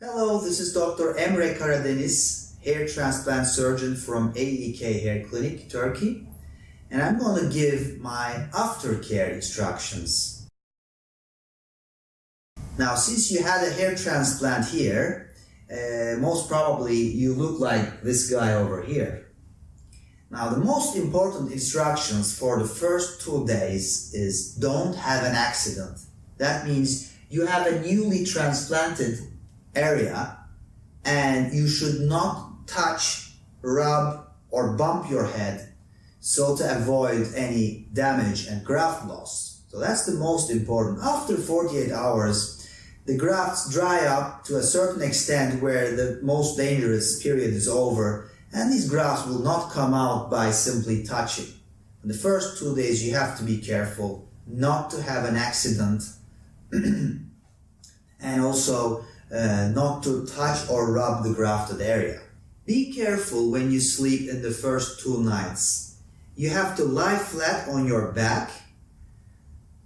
Hello, this is Dr. Emre Karadenizz, hair transplant surgeon from AEK Hair Clinic, Turkey, and I'm going to give my aftercare instructions. Now, since you had a hair transplant here, most probably you look like this guy over here. Now, the most important instructions for the first 2 days is don't have an accident. That means you have a newly transplanted area and you should not touch, rub, or bump your head so to avoid any damage and graft loss. So that's the most important. After 48 hours, the grafts dry up to a certain extent where the most dangerous period is over, and these grafts will not come out by simply touching. In the first 2 days, you have to be careful not to have an accident and also not to touch or rub the grafted area. Be careful when you sleep in the first 2 nights. You have to lie flat on your back,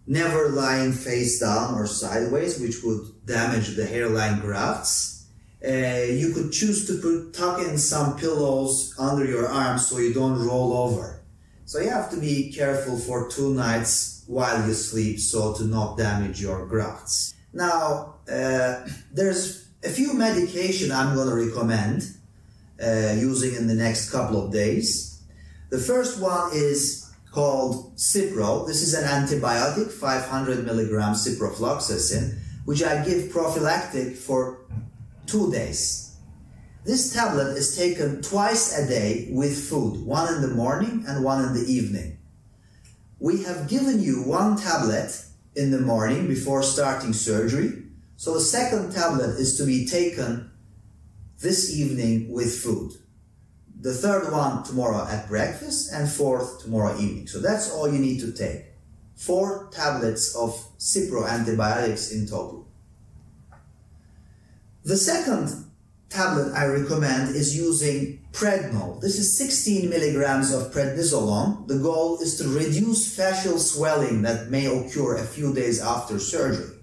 never lying face down or sideways, which would damage the hairline grafts. You could choose to tuck in some pillows under your arms so you don't roll over. So you have to be careful for 2 nights while you sleep so to not damage your grafts. Now, there's a few medication I'm going to recommend using in the next couple of days. The first one is called Cipro. This is an antibiotic, 500 milligrams ciprofloxacin, which I give prophylactic for 2 days. This tablet is taken twice a day with food, one in the morning and one in the evening. We have given you 1 tablet in the morning before starting surgery, so the second tablet is to be taken this evening with food. The third one tomorrow at breakfast, and 4th tomorrow evening. So that's all you need to take. 4 tablets of Cipro antibiotics in total. The second tablet I recommend is using Prednol. This is 16 milligrams of prednisolone. The goal is to reduce fascial swelling that may occur a few days after surgery.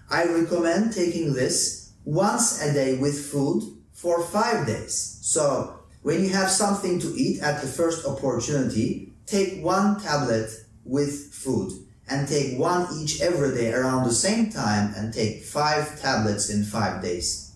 I recommend taking this once a day with food for 5 days. So when you have something to eat at the first opportunity, take 1 tablet with food and take 1 each every day around the same time and take 5 tablets in 5 days.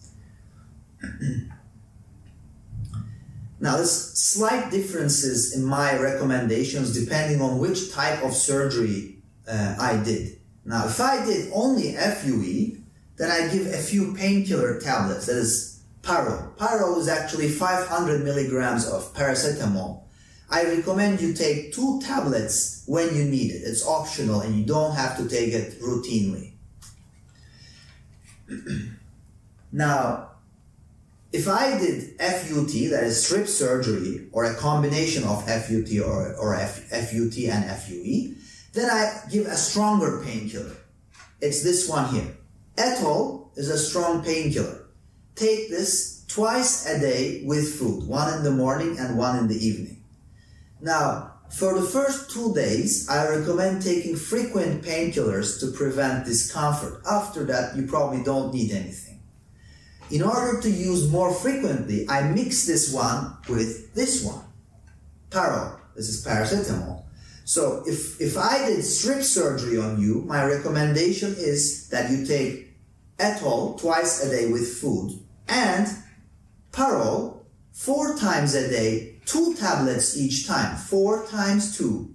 Now, there's slight differences in my recommendations depending on which type of surgery I did. Now, if I did only FUE, then I give a few painkiller tablets, that is Paro. Paro is actually 500 milligrams of paracetamol. I recommend you take 2 tablets when you need it. It's optional and you don't have to take it routinely. Now, if I did FUT, that is strip surgery, or a combination of FUT or FUT and FUE, then I give a stronger painkiller. It's this one here. Etol is a strong painkiller. Take this twice a day with food, 1 in the morning and 1 in the evening. Now, for the first 2 days, I recommend taking frequent painkillers to prevent discomfort. After that, you probably don't need anything. In order to use more frequently, I mix this one with this one, Paro. This is paracetamol. So if I did strip surgery on you, my recommendation is that you take Etol twice a day with food and Paro 4 times a day, 2 tablets each time, 4 times 2.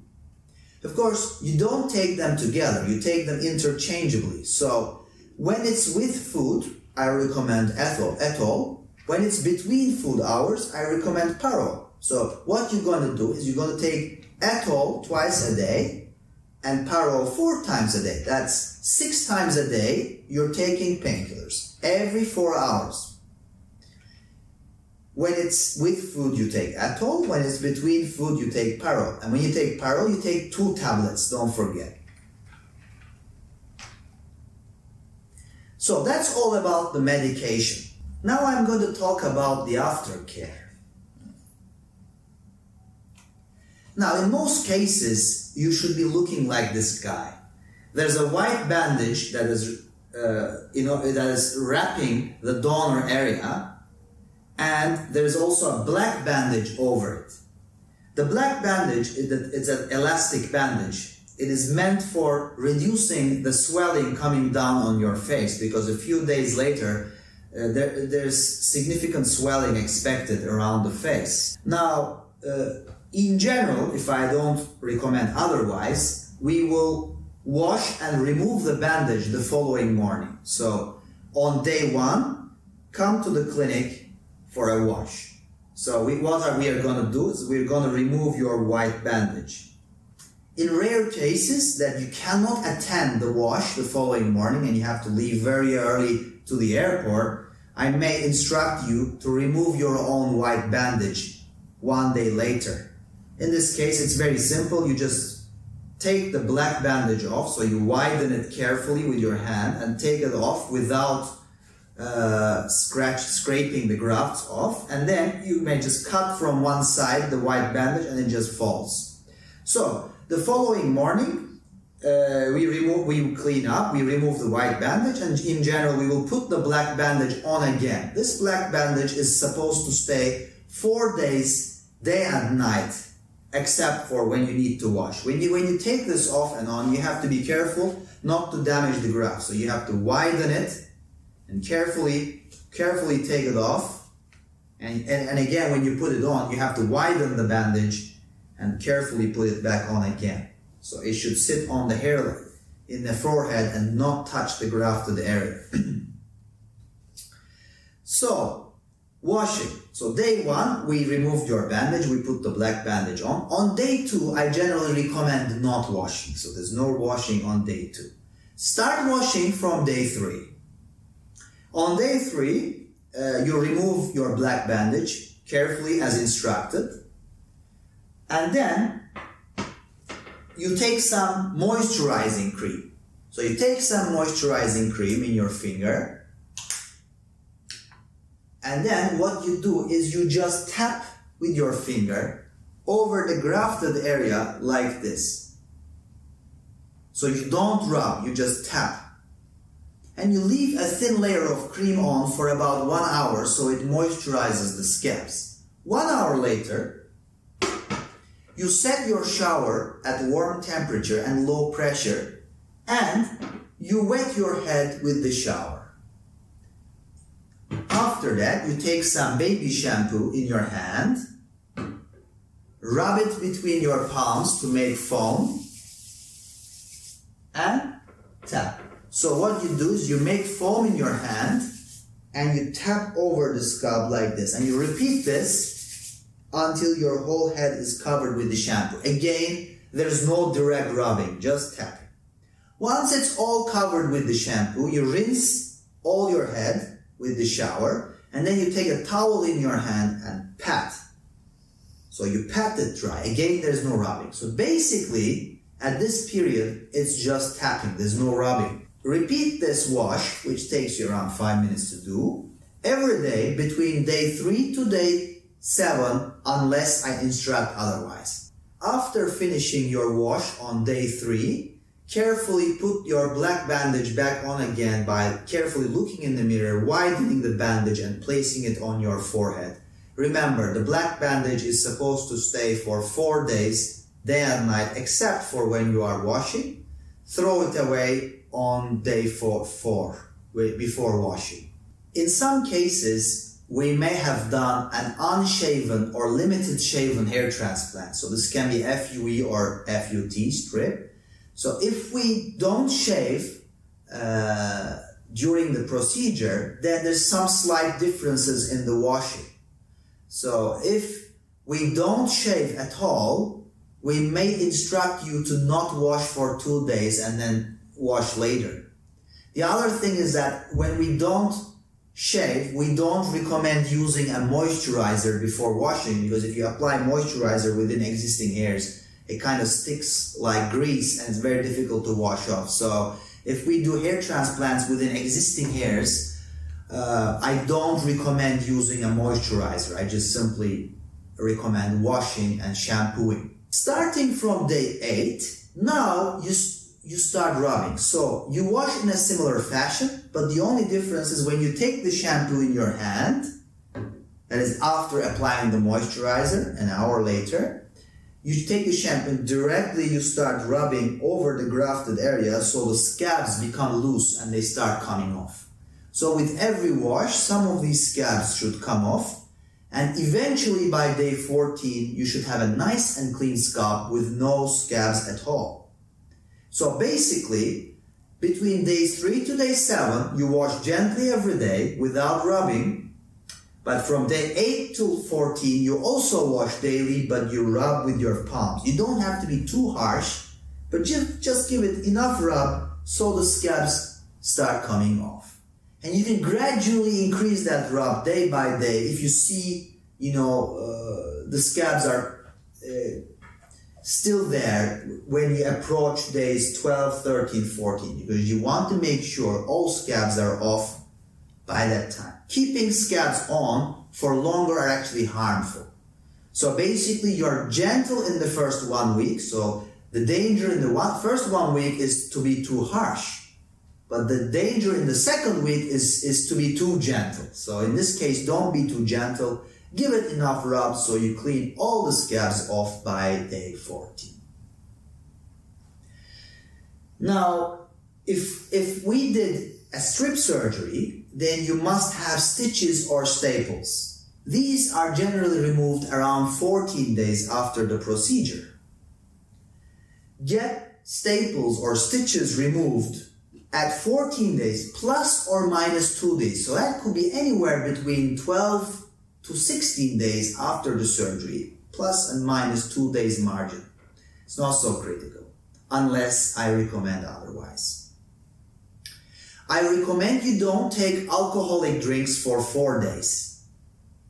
Of course, you don't take them together, you take them interchangeably. So when it's with food, I recommend Etol. When it's between food hours, I recommend Paro. So what you're going to do is you're going to take Etol twice a day and Paro 4 times a day. That's 6 times a day you're taking painkillers every 4 hours. When it's with food, you take Etol. When it's between food, you take Paro. And when you take Paro, you take 2 tablets, don't forget. So that's all about the medication. Now I'm going to talk about the aftercare. Now, in most cases, you should be looking like this guy. There's a white bandage that is that is wrapping the donor area, and there is also a black bandage over it. The black bandage is an elastic bandage. It is meant for reducing the swelling coming down on your face, because a few days later there's significant swelling expected around the face. Now, in general, if I don't recommend otherwise, we will wash and remove the bandage the following morning. So on day 1, come to the clinic for a wash. So what we are going to do is we're going to remove your white bandage. In rare cases that you cannot attend the wash the following morning and you have to leave very early to the airport, I may instruct you to remove your own white bandage one day later. In this case, it's very simple. You just take the black bandage off, so you widen it carefully with your hand and take it off without scraping the grafts off, and then you may just cut from one side the white bandage and it just falls. So the following morning, we clean up, we remove the white bandage, and in general we will put the black bandage on again. This black bandage is supposed to stay 4 days, day and night, except for when you need to wash. When you take this off and on, you have to be careful not to damage the graft. So you have to widen it and carefully take it off. And again, when you put it on, you have to widen the bandage and carefully put it back on again. So it should sit on the hairline, in the forehead, and not touch the grafted area. So, washing. So day 1, we removed your bandage, we put the black bandage on. On day 2, I generally recommend not washing. So there's no washing on day 2. Start washing from day 3. On day 3, you remove your black bandage carefully as instructed. And then you take some moisturizing cream. So you take some moisturizing cream in your finger. And then what you do is you just tap with your finger over the grafted area like this. So you don't rub, you just tap. And you leave a thin layer of cream on for about 1 hour so it moisturizes the scalps. 1 hour later, you set your shower at warm temperature and low pressure, and you wet your head with the shower. After that, you take some baby shampoo in your hand, rub it between your palms to make foam, and tap. So what you do is you make foam in your hand and you tap over the scalp like this, and you repeat this until your whole head is covered with the shampoo. Again, there's no direct rubbing, just tapping. Once it's all covered with the shampoo, you rinse all your head with the shower, and then you take a towel in your hand and pat. So you pat it dry. Again, there's no rubbing. So basically, at this period, it's just tapping. There's no rubbing. Repeat this wash, which takes you around 5 minutes to do, every day between day 3 to day 7, unless I instruct otherwise. After finishing your wash on day 3, carefully put your black bandage back on again by carefully looking in the mirror, widening the bandage and placing it on your forehead. Remember, the black bandage is supposed to stay for 4 days, day and night, except for when you are washing. Throw it away on day 4 before washing. In some cases, we may have done an unshaven or limited shaven hair transplant. So this can be FUE or FUT strip. So if we don't shave during the procedure, then there's some slight differences in the washing. So if we don't shave at all, we may instruct you to not wash for 2 days and then wash later. The other thing is that when we don't shave, we don't recommend using a moisturizer before washing, because if you apply moisturizer within existing hairs, it kind of sticks like grease and it's very difficult to wash off. So if we do hair transplants within existing hairs, I don't recommend using a moisturizer. I just simply recommend washing and shampooing. Starting from day 8, now you start rubbing. So you wash in a similar fashion, but the only difference is when you take the shampoo in your hand, that is after applying the moisturizer, an hour later, you take the shampoo and directly you start rubbing over the grafted area so the scabs become loose and they start coming off. So with every wash, some of these scabs should come off, and eventually by day 14, you should have a nice and clean scalp with no scabs at all. So basically, between days 3 to day 7, you wash gently every day without rubbing. But from day 8 to 14, you also wash daily, but you rub with your palms. You don't have to be too harsh, but just give it enough rub so the scabs start coming off. And you can gradually increase that rub day by day if you see, the scabs are still there when you approach days 12, 13, 14, because you want to make sure all scabs are off by that time. Keeping scabs on for longer are actually harmful. So basically you're gentle in the first 1 week. So the danger in the first 1 week is to be too harsh. But the danger in the second week is to be too gentle. So in this case, don't be too gentle. Give it enough rub so you clean all the scabs off by day 14. Now, if we did a strip surgery, then you must have stitches or staples. These are generally removed around 14 days after the procedure. Get staples or stitches removed at 14 days plus or minus 2 days. So that could be anywhere between 12 to 16 days after the surgery, plus and minus 2 days margin. It's not so critical, unless I recommend otherwise. I recommend you don't take alcoholic drinks for 4 days.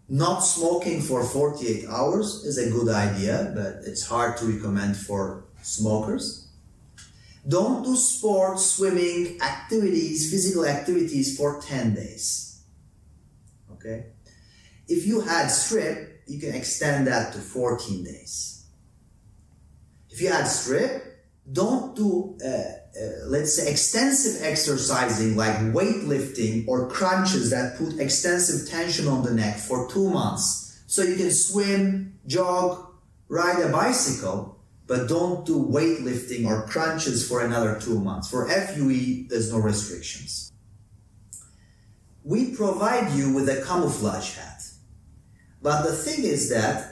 Not smoking for 48 hours is a good idea, but it's hard to recommend for smokers. Don't do sports, swimming, activities, physical activities for 10 days. Okay? If you had strip, you can extend that to 14 days. If you had strip, don't do let's say extensive exercising like weightlifting or crunches that put extensive tension on the neck for 2 months. So you can swim, jog, ride a bicycle, but don't do weightlifting or crunches for another 2 months. For FUE, there's no restrictions. We provide you with a camouflage hat. But the thing is that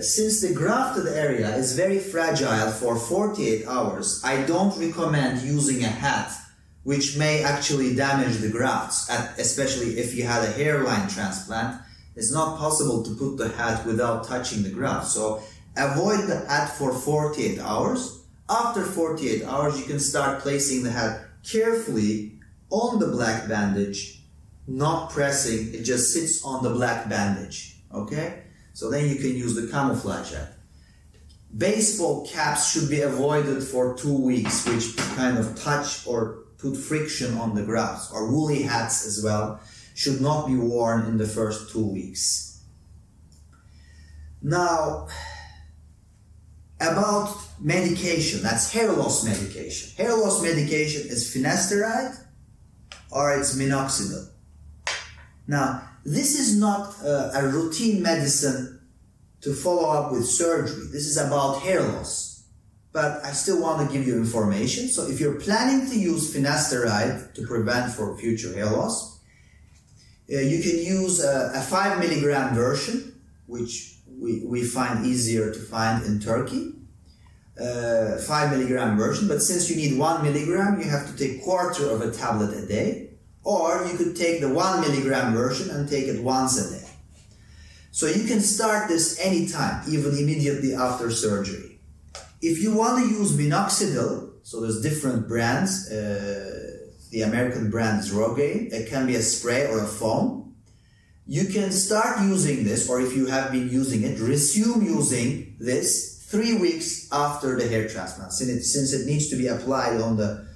since the grafted area is very fragile for 48 hours, I don't recommend using a hat which may actually damage the grafts, especially if you had a hairline transplant. It's not possible to put the hat without touching the graft. So avoid the hat for 48 hours. After 48 hours, you can start placing the hat carefully on the black bandage, not pressing. It just sits on the black bandage. Okay, so then you can use the camouflage hat. Baseball caps should be avoided for 2 weeks, which kind of touch or put friction on the grafts, or woolly hats as well should not be worn in the first 2 weeks. Now, about medication, that's hair loss medication. Hair loss medication is finasteride or it's minoxidil. Now, this is not a routine medicine to follow up with surgery. This is about hair loss. But I still want to give you information. So if you're planning to use finasteride to prevent for future hair loss, you can use a 5 milligram version, which we find easier to find in Turkey. 5 milligram version, but since you need 1 milligram, you have to take quarter of a tablet a day. Or you could take the 1 milligram version and take it once a day. So you can start this anytime, even immediately after surgery. If you want to use minoxidil, so there's different brands. The American brand is Rogaine. It can be a spray or a foam. You can start using this, or if you have been using it, resume using this 3 weeks after the hair transplant. Since it needs to be applied on the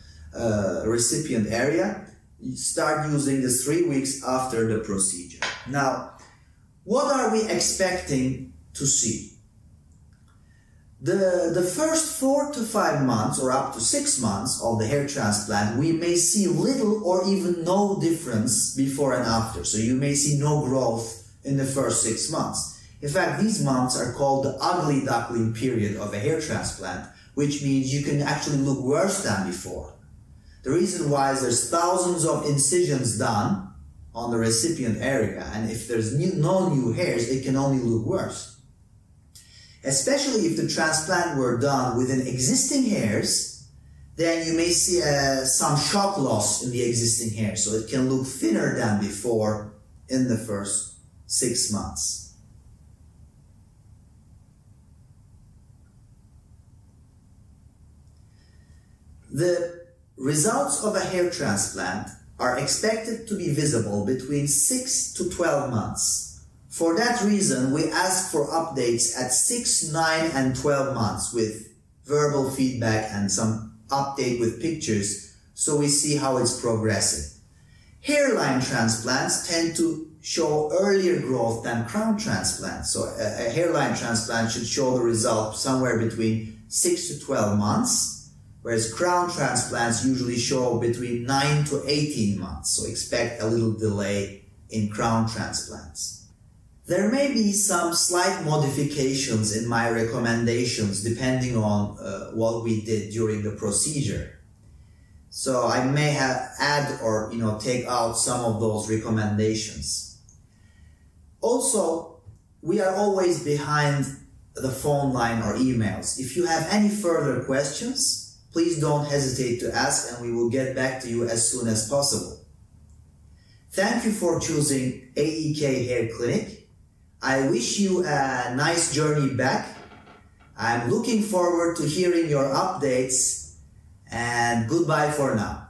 recipient area, you start using this 3 weeks after the procedure. Now, what are we expecting to see? The first 4 to 5 months or up to 6 months of the hair transplant, we may see little or even no difference before and after. So you may see no growth in the first 6 months. In fact, these months are called the ugly duckling period of a hair transplant, which means you can actually look worse than before. The reason why is there's thousands of incisions done on the recipient area, and if there's no new hairs, it can only look worse. Especially if the transplant were done within existing hairs, then you may see some shock loss in the existing hair, so it can look thinner than before in the first 6 months. The results of a hair transplant are expected to be visible between 6 to 12 months. For that reason, we ask for updates at 6, 9, and 12 months with verbal feedback and some update with pictures so we see how it's progressing. Hairline transplants tend to show earlier growth than crown transplants. So a hairline transplant should show the result somewhere between 6 to 12 months, whereas crown transplants usually show between 9 to 18 months. So expect a little delay in crown transplants. There may be some slight modifications in my recommendations depending on what we did during the procedure. So I may have add or take out some of those recommendations. Also, we are always behind the phone line or emails. If you have any further questions, please don't hesitate to ask and we will get back to you as soon as possible. Thank you for choosing AEK Hair Clinic. I wish you a nice journey back. I'm looking forward to hearing your updates, and goodbye for now.